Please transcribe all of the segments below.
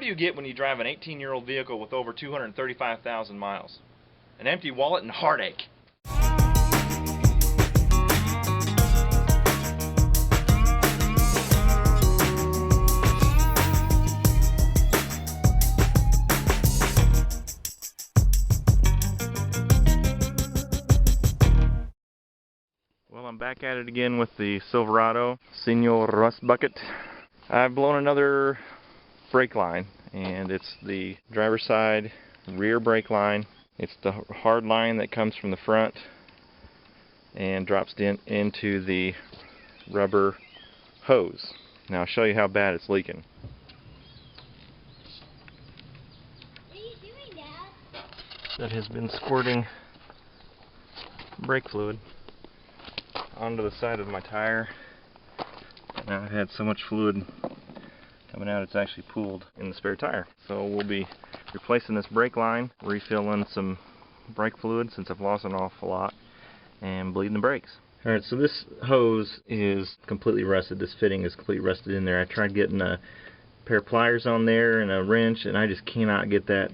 do you get when you drive an 18-year-old vehicle with over 235,000 miles? An empty wallet and heartache. Well, I'm back at it again with the Silverado, Senor Rust Bucket. I've blown another brake line, and it's the driver's side rear brake line. It's the hard line that comes from the front and drops into the rubber hose. Now I'll show you how bad it's leaking. What are you doing, Dad? That has been squirting brake fluid onto the side of my tire. Now I've had so much fluid coming out, it's actually pooled in the spare tire. So we'll be replacing this brake line, refilling some brake fluid since I've lost an awful lot, and bleeding the brakes. Alright, so this hose is completely rusted. This fitting is completely rusted in there. I tried getting a pair of pliers on there and a wrench, and I just cannot get that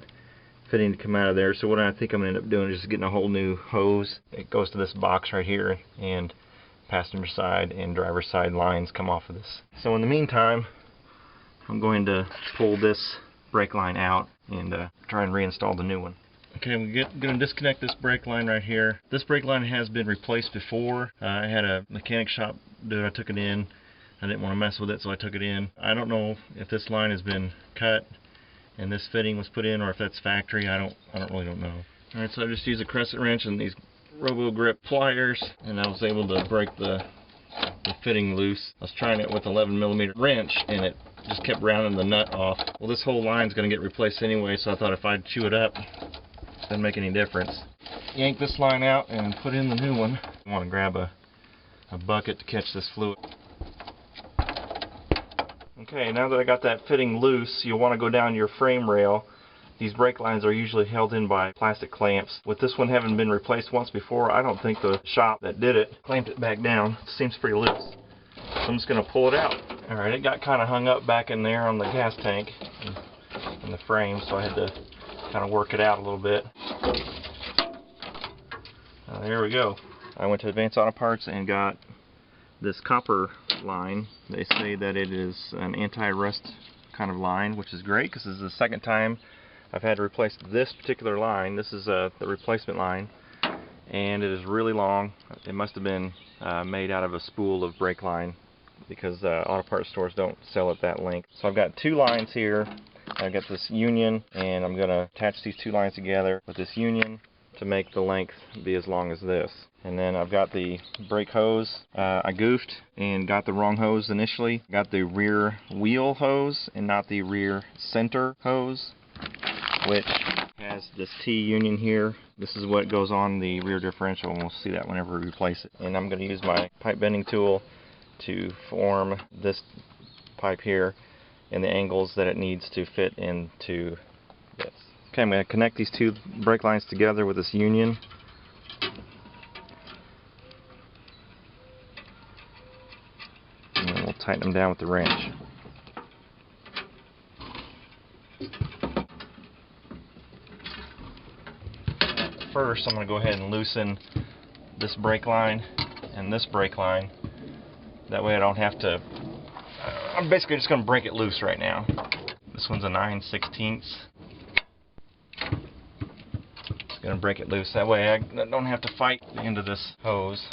fitting to come out of there. So what I think I'm going to end up doing is just getting a whole new hose. It goes to this box right here, and passenger side and driver side lines come off of this. So in the meantime, I'm going to pull this brake line out and try and reinstall the new one. Okay, we're going to disconnect this brake line right here. This brake line has been replaced before. I had a mechanic shop do it. I took it in. I didn't want to mess with it, so I took it in. I don't know if this line has been cut and this fitting was put in, or if that's factory. I really don't know. All right, so I just used a crescent wrench and these Robo Grip pliers, and I was able to break the fitting loose. I was trying it with 11mm wrench, and it just kept rounding the nut off. Well, this whole line's going to get replaced anyway, so I thought if I'd chew it up, it doesn't make any difference. Yank this line out and put in the new one. I want to grab a bucket to catch this fluid. Okay, now that I got that fitting loose, you'll want to go down your frame rail. These brake lines are usually held in by plastic clamps. With this one having been replaced once before, I don't think the shop that did it clamped it back down. It seems pretty loose. So I'm just going to pull it out. Alright, it got kind of hung up back in there on the gas tank in the frame, so I had to kind of work it out a little bit. There we go. I went to Advanced Auto Parts and got this copper line. They say that it is an anti-rust kind of line, which is great because this is the second time I've had to replace this particular line. This is the replacement line, and it is really long. It must have been made out of a spool of brake line, because auto parts stores don't sell it that length. So I've got two lines here. I've got this union, and I'm going to attach these two lines together with this union to make the length be as long as this. And then I've got the brake hose. I goofed and got the wrong hose initially. Got the rear wheel hose and not the rear center hose, which has this T-union here. This is what goes on the rear differential, and we'll see that whenever we replace it. And I'm going to use my pipe bending tool to form this pipe here and the angles that it needs to fit into this. Okay, I'm going to connect these two brake lines together with this union. And then we'll tighten them down with the wrench. First, I'm going to go ahead and loosen this brake line and this brake line. That way I don't have to... I'm basically just going to break it loose right now. This one's a 9/16. Just going to break it loose. That way I don't have to fight the end of this hose.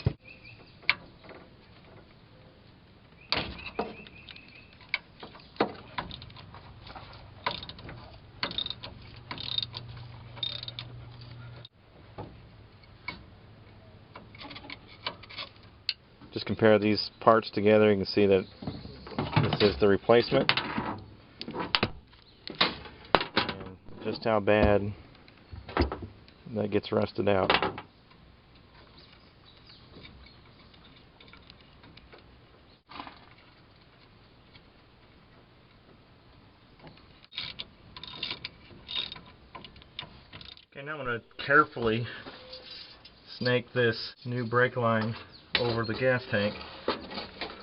Just compare these parts together. You can see that this is the replacement, and just how bad that gets rusted out. Okay, now I'm going to carefully snake this new brake line over the gas tank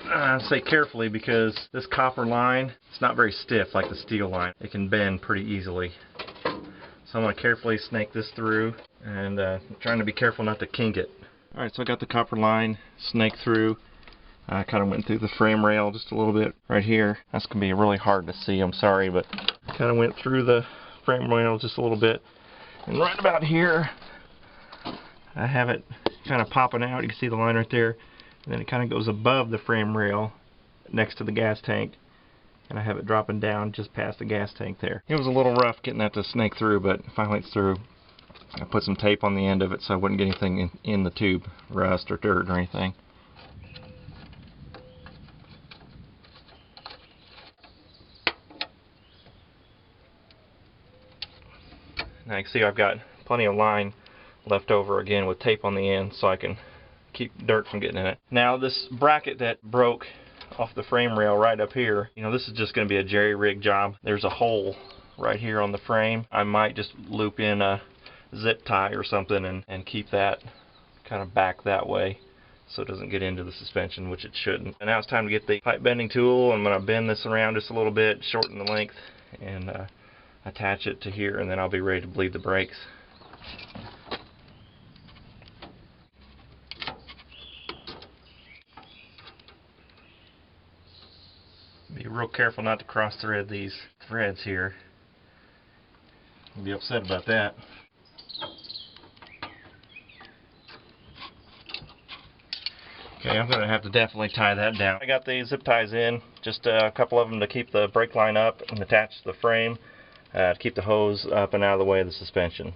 I say carefully because this copper line, it's not very stiff like the steel line. It can bend pretty easily. So I'm going to carefully snake this through, and trying to be careful not to kink it. Alright, so I got the copper line snaked through. I kind of went through the frame rail just a little bit right here. That's going to be really hard to see, I'm sorry, but kind of went through the frame rail just a little bit. And right about here, I have it kind of popping out. You can see the line right there. And then it kind of goes above the frame rail next to the gas tank. And I have it dropping down just past the gas tank there. It was a little rough getting that to snake through, but finally it's through. I put some tape on the end of it so I wouldn't get anything in the tube, rust or dirt or anything. Now you can see I've got plenty of line left over again with tape on the end so I can keep dirt from getting in it. Now this bracket that broke off the frame rail right up here, you know, this is just going to be a jerry rig job. There's a hole right here on the frame. I might just loop in a zip tie or something and keep that kind of back that way so it doesn't get into the suspension, which it shouldn't. And now it's time to get the pipe bending tool. I'm going to bend this around just a little bit, shorten the length, and attach it to here, and then I'll be ready to bleed the brakes. Be real careful not to cross thread these threads here. You'll be upset about that. Okay, I'm going to have to definitely tie that down. I got the zip ties in, just a couple of them to keep the brake line up and attach to the frame, to keep the hose up and out of the way of the suspension.